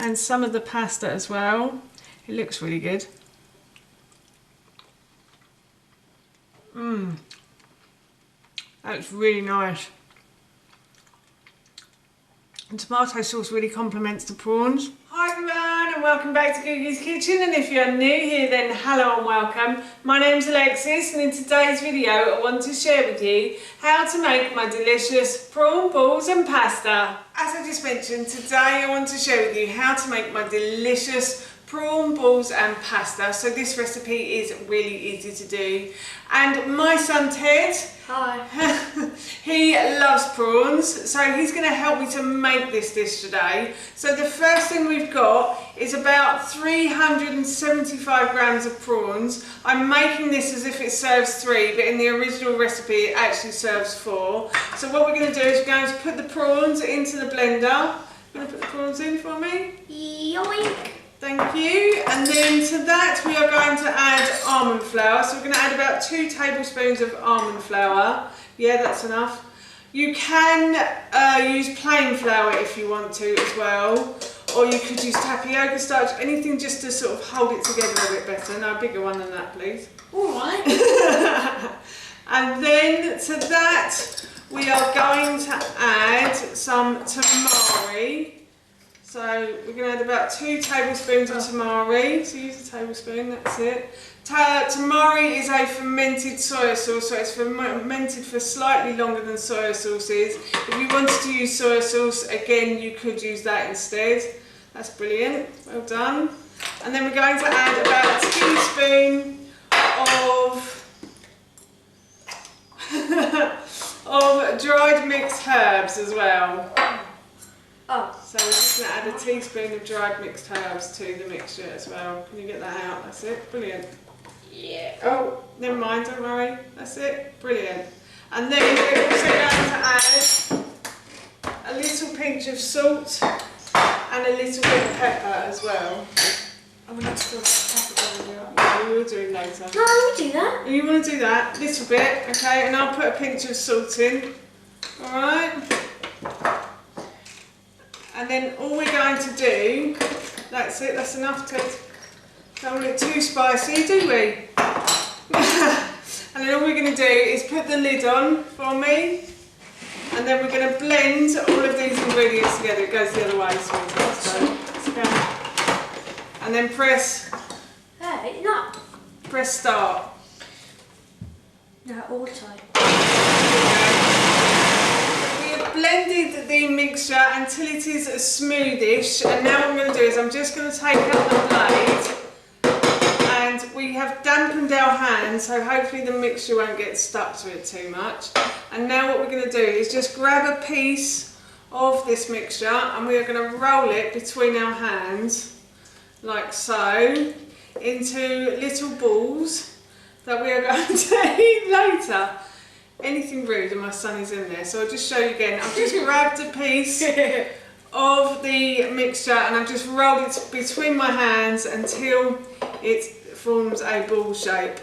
and some of the pasta as well. It looks really good. That's really nice. And tomato sauce really complements the prawns. Hi everyone and welcome back to Googie's Kitchen, and if you're new here then hello and welcome. My name's Alexis and in today's video I want to share with you how to make my delicious prawn balls and pasta. As I just mentioned, today I want to share with you how to make my delicious prawn balls and pasta. So this recipe is really easy to do, and my son Ted, hi, he loves prawns, so he's going to help me to make this dish today. So the first thing we've got is about 375 grams of prawns. I'm making this as if it serves 3, but in the original recipe it actually serves 4. So what we're going to do is we're going to put the prawns into the blender. You're going to put the prawns in for me? Yoink! Thank you. And then to that we are going to add almond flour. So we're going to add about 2 tablespoons of almond flour. Yeah, that's enough. You can use plain flour if you want to as well, or you could use tapioca starch, anything just to sort of hold it together a bit better. No, a bigger one than that, please. Alright. And then to that we are going to add some tamari. So we're going to add about 2 tablespoons of tamari. So use a tablespoon, that's it. Tamari is a fermented soya sauce, so it's fermented for slightly longer than soya sauce is. If you wanted to use soya sauce, again, you could use that instead. That's brilliant, well done. And then we're going to add about a teaspoon of dried mixed herbs as well. Oh. So we're just going to add a teaspoon of dried mixed herbs to the mixture as well. Can you get that out? That's it. Brilliant. Yeah. Oh, never mind, don't worry. That's it. Brilliant. And then we're also going to add a little pinch of salt and a little bit of pepper as well. Oh, we're not still pepper. No, we will do it later. No, I will do that. You want to do that? A little bit, okay? And I'll put a pinch of salt in. Alright? And then all we're going to do, that's it, that's enough to, don't want it too spicy, do we? And then all we're going to do is put the lid on for me, and then we're going to blend all of these ingredients together. It goes the other way, so let's go. And then press start. No, auto. Blended the mixture until it is smoothish, and now what I'm going to do is I'm just going to take out the blade, and we have dampened our hands, so hopefully the mixture won't get stuck to it too much. And now what we're going to do is just grab a piece of this mixture and we are going to roll it between our hands like so into little balls that we are going to eat later. Anything rude, and my son is in there, so I'll just show you again. I've just grabbed a piece of the mixture and I've just rolled it between my hands until it forms a ball shape.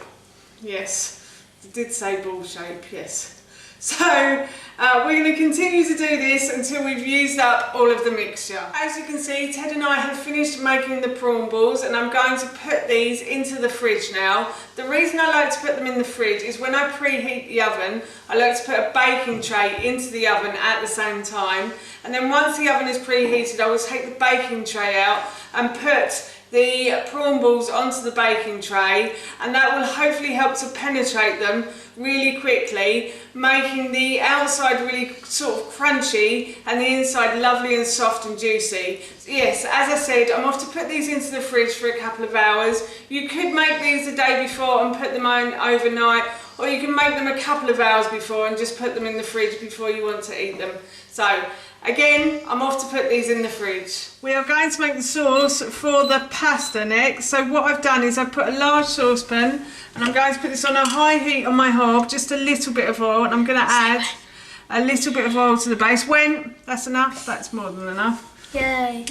Yes, it did say ball shape, yes. So we're going to continue to do this until we've used up all of the mixture. As you can see, Ted and I have finished making the prawn balls, and I'm going to put these into the fridge now. The reason I like to put them in the fridge is when I preheat the oven, I like to put a baking tray into the oven at the same time, and then once the oven is preheated I will take the baking tray out and put the prawn balls onto the baking tray, and that will hopefully help to penetrate them really quickly, making the outside really sort of crunchy and the inside lovely and soft and juicy. So yes, as I said, I'm off to put these into the fridge for a couple of hours. You could make these the day before and put them on overnight, or you can make them a couple of hours before and just put them in the fridge before you want to eat them. So again, I'm off to put these in the fridge. We are going to make the sauce for the pasta next. So what I've done is I've put a large saucepan and I'm going to put this on a high heat on my hob, just a little bit of oil, and I'm going to add a little bit of oil to the base. That's enough, that's more than enough. Yay.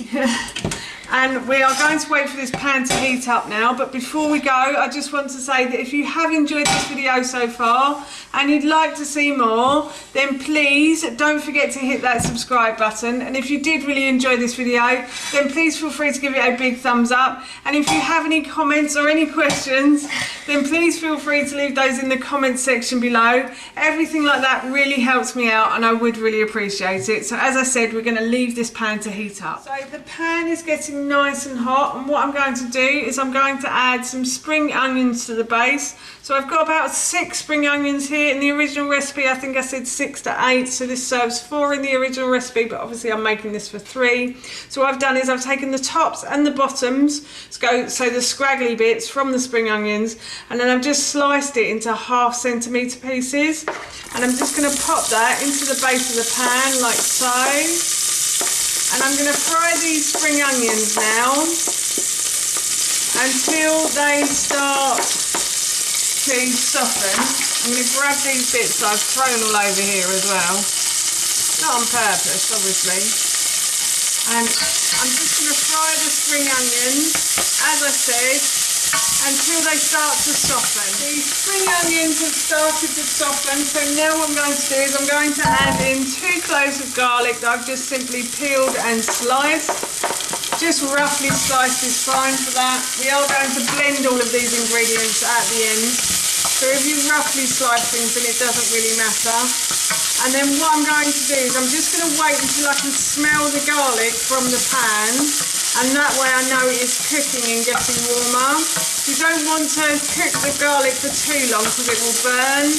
And we are going to wait for this pan to heat up now, but before we go, I just want to say that if you have enjoyed this video so far and you'd like to see more, then please don't forget to hit that subscribe button. And if you did really enjoy this video, then please feel free to give it a big thumbs up. And if you have any comments or any questions, then please feel free to leave those in the comments section below. Everything like that really helps me out and I would really appreciate it. So as I said, we're going to leave this pan to heat up. So the pan is getting nice and hot, and what I'm going to do is I'm going to add some spring onions to the base. So I've got about 6 spring onions here. In the original recipe I think I said 6 to 8, so this serves 4 in the original recipe, but obviously I'm making this for 3. So what I've done is I've taken the tops and the bottoms, so the scraggly bits from the spring onions, and then I've just sliced it into 1/2 centimetre pieces, and I'm just going to pop that into the base of the pan like so. And I'm going to fry these spring onions now until they start to soften. I'm going to grab these bits that I've thrown all over here as well. Not on purpose, obviously. And I'm just going to fry the spring onions, as I said, until they start to soften. The spring onions have started to soften, so now what I'm going to do is I'm going to add in 2 cloves of garlic that I've just simply peeled and sliced. Just roughly sliced is fine for that. We are going to blend all of these ingredients at the end, so if you roughly slice things then it doesn't really matter. And then what I'm going to do is I'm just going to wait until I can smell the garlic from the pan, and that way I know it is cooking and getting warmer. You don't want to cook the garlic for too long because it will burn,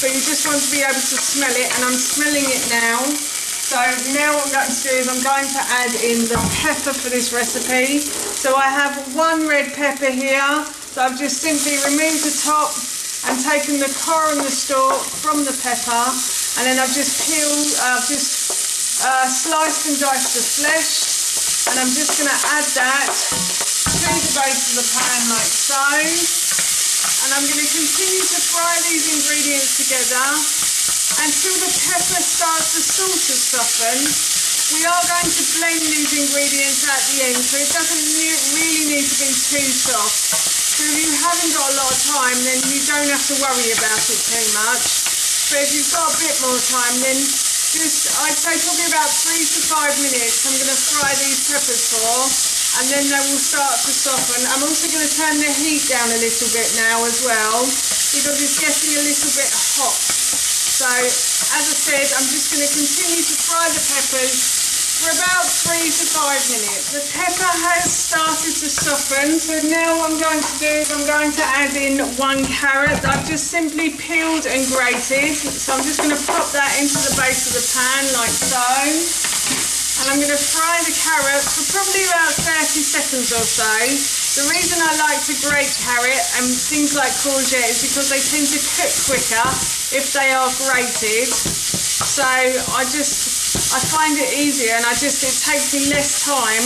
but you just want to be able to smell it, and I'm smelling it now. So now what I'm going to do is I'm going to add in the pepper for this recipe. So I have 1 red pepper here, so I've just simply removed the top and taken the core and the stalk from the pepper, and then I've just sliced and diced the flesh, and I'm just going to add that to the base of the pan like so. And I'm going to continue to fry these ingredients together until the pepper starts to sort of soften. We are going to blend these ingredients at the end, so it doesn't really need to be too soft. So if you haven't got a lot of time, then you don't have to worry about it too much. But if you've got a bit more time, then I'd say probably about 3 to 5 minutes I'm going to fry these peppers for, and then they will start to soften. I'm also going to turn the heat down a little bit now as well, because it's getting a little bit hot. So as I said, I'm just going to continue to fry the peppers for about 3 to 5 minutes. The pepper has started to soften, so now what I'm going to do is I'm going to add in 1 carrot that I've just simply peeled and grated. So I'm just going to pop that into the base of the pan like so. And I'm going to fry the carrot for probably about 30 seconds or so. The reason I like to grate carrot and things like courgette is because they tend to cook quicker if they are grated. So I find it easier, and it takes me less time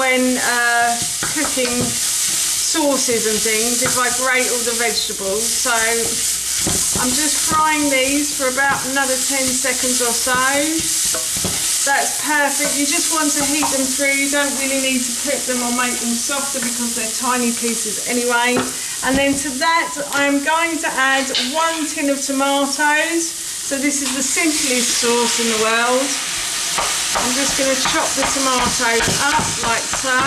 when cooking sauces and things if I grate all the vegetables. So I'm just frying these for about another 10 seconds or so. That's perfect. You just want to heat them through. You don't really need to cook them or make them softer because they're tiny pieces anyway. And then to that I'm going to add 1 tin of tomatoes. So this is the simplest sauce in the world. I'm just going to chop the tomatoes up like so.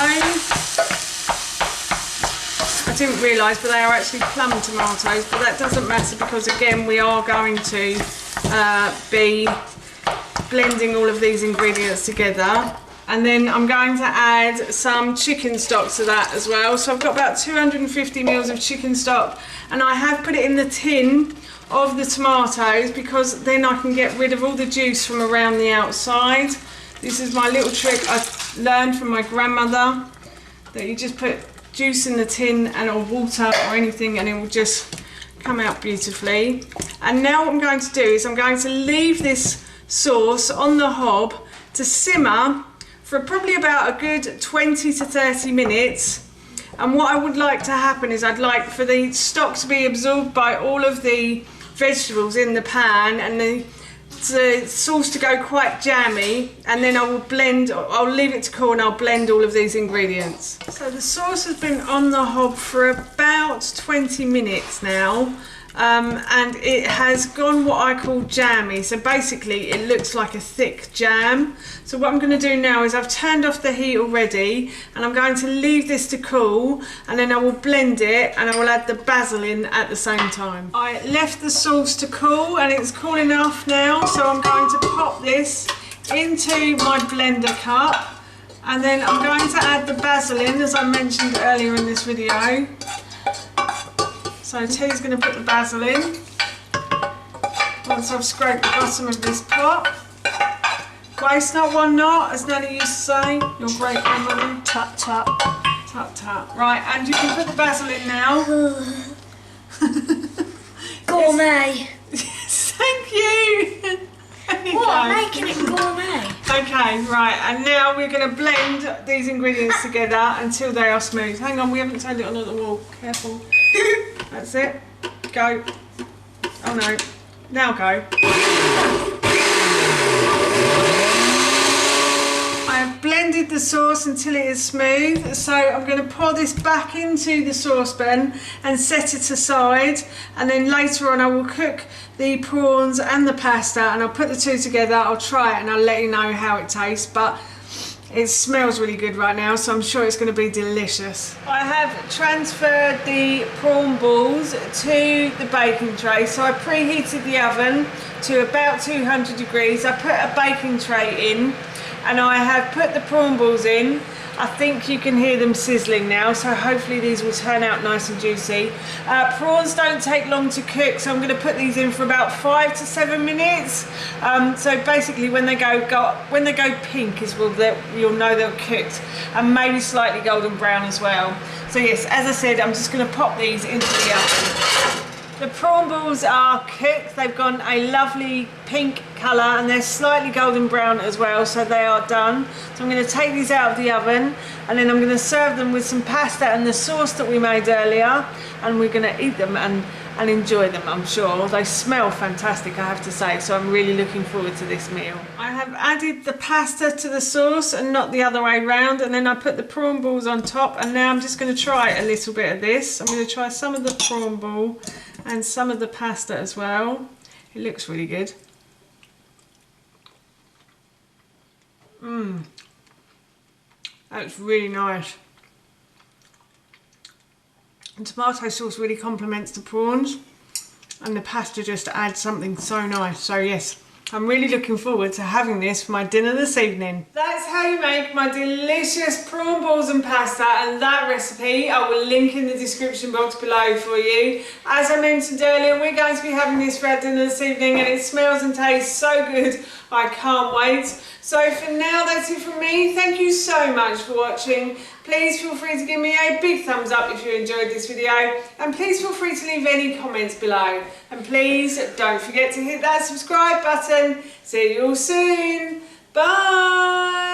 I didn't realise, but they are actually plum tomatoes, but that doesn't matter because again we are going to be blending all of these ingredients together. And then I'm going to add some chicken stock to that as well. So I've got about 250 mils of chicken stock, and I have put it in the tin of the tomatoes because then I can get rid of all the juice from around the outside. This is my little trick I learned from my grandmother, that you just put juice in the tin or water or anything and it will just come out beautifully. And now what I'm going to do is I'm going to leave this sauce on the hob to simmer for probably about a good 20 to 30 minutes. And what I would like to happen is I'd like for the stock to be absorbed by all of the vegetables in the pan, and the the sauce to go quite jammy, and then I'll leave it to cool and I'll blend all of these ingredients. So the sauce has been on the hob for about 20 minutes now. And it has gone what I call jammy, so basically it looks like a thick jam. So what I'm going to do now is I've turned off the heat already, and I'm going to leave this to cool, and then I will blend it and I will add the basil in at the same time. I left the sauce to cool and it's cool enough now, so I'm going to pop this into my blender cup, and then I'm going to add the basil in, as I mentioned earlier in this video. So T's going to put the basil in once I've scraped the bottom of this pot. Waste not, one not, as Nanny used to say, your great grandmother. Tut tut. Tut tut. Right, and you can put the basil in now. Gourmet. Yes, thank you. What? I'm making it gourmet. Okay, right, and now we're going to blend these ingredients together until they are smooth. Hang on, we haven't turned it on at the wall. Careful. That's it. Go. Oh no. Now go. I have blended the sauce until it is smooth, so I'm going to pour this back into the saucepan and set it aside, and then later on I will cook the prawns and the pasta, and I'll put the two together, I'll try it and I'll let you know how it tastes, but it smells really good right now, so I'm sure it's going to be delicious. I have transferred the prawn balls to the baking tray, so I preheated the oven to about 200 degrees. I put a baking tray in and I have put the prawn balls in. I think you can hear them sizzling now, so hopefully these will turn out nice and juicy. Prawns don't take long to cook, so I'm going to put these in for about 5 to 7 minutes. So basically when they go pink is you'll know they're cooked, and maybe slightly golden brown as well. So yes, as I said, I'm just going to pop these into the oven. The prawn balls are cooked, they've gone a lovely pink colour and they're slightly golden brown as well, so they are done. So I'm going to take these out of the oven, and then I'm going to serve them with some pasta and the sauce that we made earlier, and we're going to eat them and enjoy them, I'm sure. They smell fantastic, I have to say, so I'm really looking forward to this meal. I have added the pasta to the sauce and not the other way round, and then I put the prawn balls on top, and now I'm just going to try a little bit of this. I'm going to try some of the prawn ball and some of the pasta as well. It looks really good. That's really nice. The tomato sauce really complements the prawns, and the pasta just adds something so nice. So yes, I'm really looking forward to having this for my dinner this evening. That's how you make my delicious prawn balls and pasta, and that recipe I will link in the description box below for you. As I mentioned earlier, we're going to be having this for our dinner this evening, and it smells and tastes so good. I can't wait. So for now, that's it from me. Thank you so much for watching. Please feel free to give me a big thumbs up if you enjoyed this video, and please feel free to leave any comments below. And please don't forget to hit that subscribe button. See you all soon. Bye.